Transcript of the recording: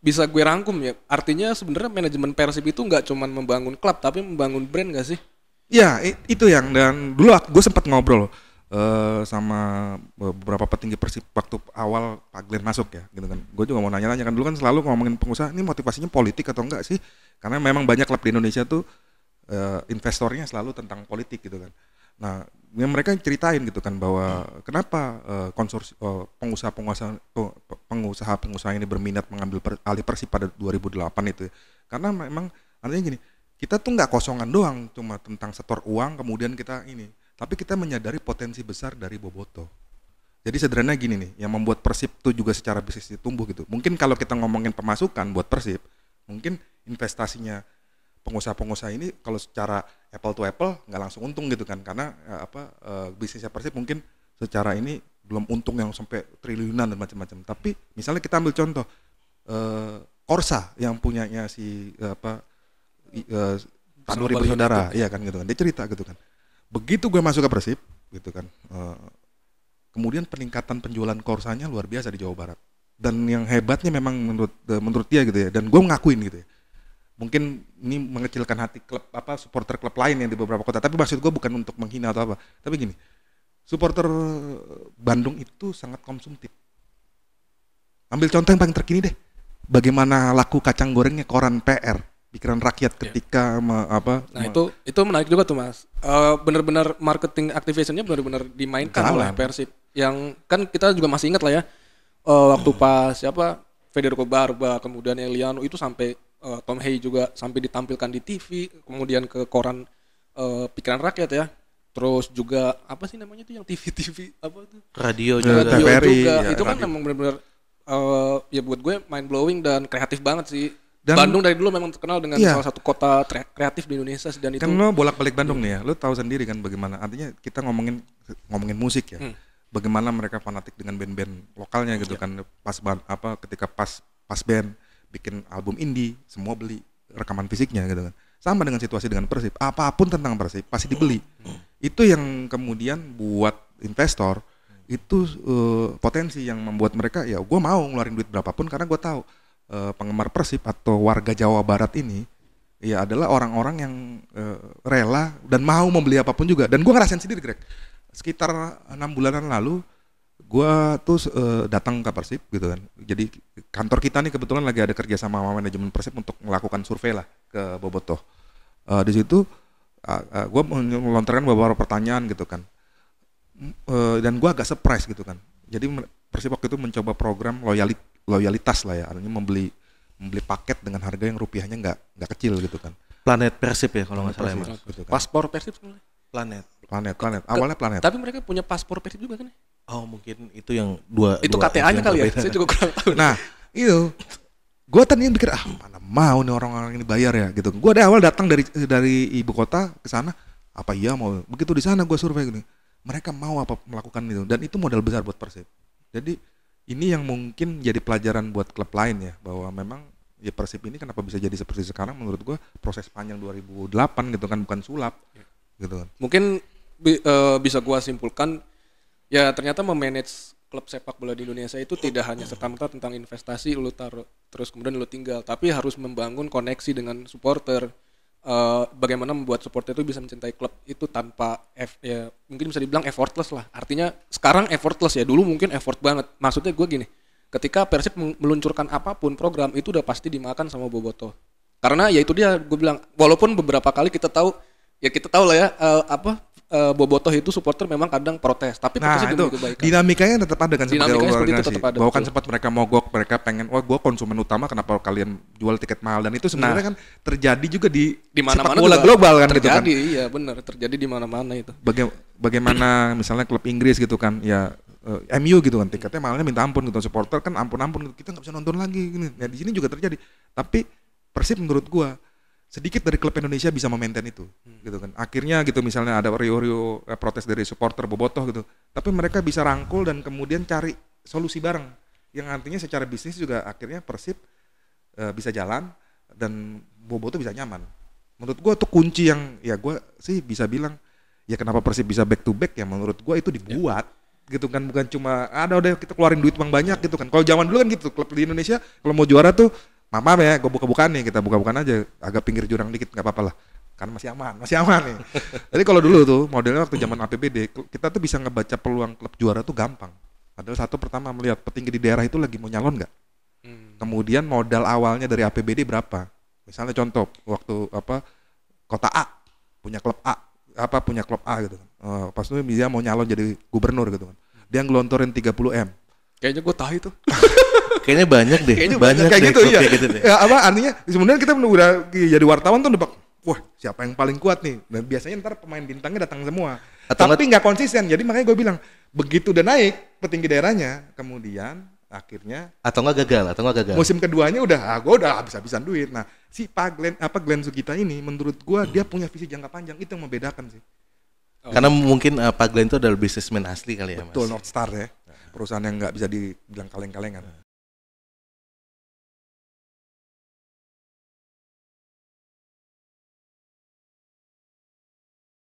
bisa gue rangkum ya, artinya sebenarnya manajemen Persib itu nggak cuma membangun klub tapi membangun brand nggak sih? Ya itu yang, dan dulu gue sempat ngobrol sama beberapa petinggi Persib waktu awal Pak Glenn masuk ya gitu kan. Gue juga mau nanya-nanya kan, dulu kan selalu ngomongin pengusaha ini motivasinya politik atau enggak sih? Karena memang banyak klub di Indonesia tuh investornya selalu tentang politik gitu kan. Nah, mereka ceritain gitu kan bahwa kenapa pengusaha-pengusaha ini berminat mengambil alih Persib pada 2008 itu. Karena memang artinya gini, kita tuh nggak kosongan doang cuma tentang setor uang kemudian kita ini, tapi kita menyadari potensi besar dari Bobotoh. Jadi sederhana gini nih, yang membuat Persib tuh juga secara bisnis tumbuh gitu. Mungkin kalau kita ngomongin pemasukan buat Persib, mungkin investasinya pengusaha-pengusaha ini kalau secara apple to apple nggak langsung untung gitu kan, karena bisnisnya Persib mungkin secara ini belum untung yang sampai triliunan dan macam-macam. Tapi misalnya kita ambil contoh Korsa yang punyanya si Tanuri Bersaudara, iya kan gitu kan. Dia cerita gitu kan. Begitu gue masuk ke Persib gitu kan, kemudian peningkatan penjualan Korsanya luar biasa di Jawa Barat. Dan yang hebatnya memang menurut dia gitu ya, dan gue ngakuin gitu ya. Mungkin ini mengecilkan hati klub supporter klub lain yang di beberapa kota, tapi maksud gue bukan untuk menghina atau apa, tapi gini, supporter Bandung itu sangat konsumtif. Ambil contoh yang paling terkini deh, bagaimana laku kacang gorengnya koran PR, pikiran rakyat ketika itu menarik juga tuh Mas. Benar-benar marketing activationnya benar-benar dimainkan oleh Persib. Yang kan kita juga masih ingat lah ya, waktu pas Federico Barba, kemudian Eliano itu sampai Tom Hay juga sampai ditampilkan di TV, kemudian ke koran pikiran rakyat ya. Terus juga apa sih namanya tuh yang TV apa tuh? Radio juga. Ya, itu kan memang benar-benar ya buat gue mind blowing dan kreatif banget sih. Dan Bandung dari dulu memang terkenal dengan salah satu kota kreatif di Indonesia, dan itu kan lo bolak-balik Bandung nih ya, lo tahu sendiri kan bagaimana artinya kita ngomongin musik ya. Bagaimana mereka fanatik dengan band-band lokalnya gitu kan, ketika pas band bikin album indie, semua beli rekaman fisiknya gitu kan. Sama dengan situasi dengan Persib, apapun tentang Persib pasti dibeli. Itu yang kemudian buat investor itu potensi yang membuat mereka ya gue mau ngeluarin duit berapapun karena gue tahu penggemar Persib atau warga Jawa Barat ini ya adalah orang-orang yang rela dan mau membeli apapun juga. Dan gue ngerasain sendiri Greg, sekitar 6 bulanan lalu gue tuh datang ke Persib gitu kan. Jadi kantor kita nih kebetulan lagi ada kerja sama manajemen Persib untuk melakukan survei lah ke Bobotoh. Di situ gue melontarkan beberapa pertanyaan gitu kan. Dan gue agak surprise gitu kan. Jadi Persib waktu itu mencoba program loyalitas lah ya, artinya membeli paket dengan harga yang rupiahnya nggak kecil gitu kan. Planet Persib ya kalau nggak salah ya. Gitu kan. Paspor Persib sebenarnya. Planet. Awalnya Planet. Tapi mereka punya paspor Persib juga kan ya? Oh mungkin itu yang dua. Itu KTA-nya kali ya? Saya juga kurang tahu. Nah itu, gue tadinya mikir mana mau nih orang-orang ini bayar ya gitu. Gue dari awal datang dari ibu kota ke sana, apa iya mau? Begitu di sana gue survei gini, mereka mau apa melakukan itu, dan itu modal besar buat Persib. Jadi ini yang mungkin jadi pelajaran buat klub lain ya, bahwa memang ya Persib ini kenapa bisa jadi seperti sekarang menurut gue proses panjang 2008 gitu kan, bukan sulap gitu kan. Mungkin bisa gue simpulkan ya ternyata memanage klub sepak bola di Indonesia itu tidak hanya serta-merta tentang investasi lu taruh terus kemudian lu tinggal, tapi harus membangun koneksi dengan supporter. Bagaimana membuat supporter itu bisa mencintai klub itu tanpa ya mungkin bisa dibilang effortless lah. Artinya sekarang effortless ya, dulu mungkin effort banget. Maksudnya gue gini, ketika Persib meluncurkan apapun program itu udah pasti dimakan sama Bobotoh. Karena ya itu dia gue bilang, walaupun beberapa kali kita tahu lah ya Bobotoh itu supporter memang kadang protes, tapi protesnya itu dinamikanya tetap ada kan sebagai organisasi. Bahwa kan sempat mereka mogok, mereka pengen gue konsumen utama, kenapa kalian jual tiket mahal, dan itu sebenarnya kan terjadi juga di mana-mana sepak bola global kan gitu kan. Terjadi, iya benar, terjadi di mana-mana itu. Bagaimana misalnya klub Inggris gitu kan, ya MU gitu kan, tiketnya mahalnya minta ampun gitu, supporter kan ampun kita nggak bisa nonton lagi gini. Nah di sini juga terjadi, tapi Persib menurut gue sedikit dari klub Indonesia bisa memaintain itu, gitu kan. Akhirnya gitu misalnya ada rio protes dari supporter Bobotoh gitu, tapi mereka bisa rangkul dan kemudian cari solusi bareng, yang artinya secara bisnis juga akhirnya Persib bisa jalan dan Bobotoh bisa nyaman. Menurut gue tuh kunci yang ya gue sih bisa bilang ya kenapa Persib bisa back to back ya menurut gue itu dibuat gitu kan, bukan cuma udah kita keluarin duit uang banyak gitu kan. Kalau zaman dulu kan gitu, klub di Indonesia kalau mau juara tuh maaf ya, gue buka-bukaan nih, kita buka-bukaan aja agak pinggir jurang dikit nggak apa-apa lah. Kan masih aman nih. Jadi kalau dulu tuh modelnya waktu zaman APBD, kita tuh bisa ngebaca peluang klub juara tuh gampang. Adalah satu, pertama melihat petinggi di daerah itu lagi mau nyalon nggak. Kemudian modal awalnya dari APBD berapa. Misalnya contoh waktu kota A punya klub A gitu kan. Pas itu dia mau nyalon jadi gubernur gitu kan. Dia ngelontorin 30M. Kayaknya gue tahu itu. Kayaknya banyak deh. Kayaknya banyak kayak deh, gitu klub ya. kayak gitu deh. Ya artinya sebenarnya kita udah jadi wartawan tuh nebak, wah siapa yang paling kuat nih. Dan biasanya ntar pemain bintangnya datang semua. Tapi nggak konsisten. Jadi makanya gue bilang begitu udah naik petinggi daerahnya, kemudian akhirnya Atau nggak gagal. musim keduanya gue udah habis-habisan duit. Nah si Glenn Sugita ini menurut gue dia punya visi jangka panjang, itu yang membedakan sih. Karena mungkin Pak Glenn itu adalah businessman asli kali ya, Mas. Betul, North Star ya. Perusahaan yang nggak bisa dibilang kaleng-kalengan.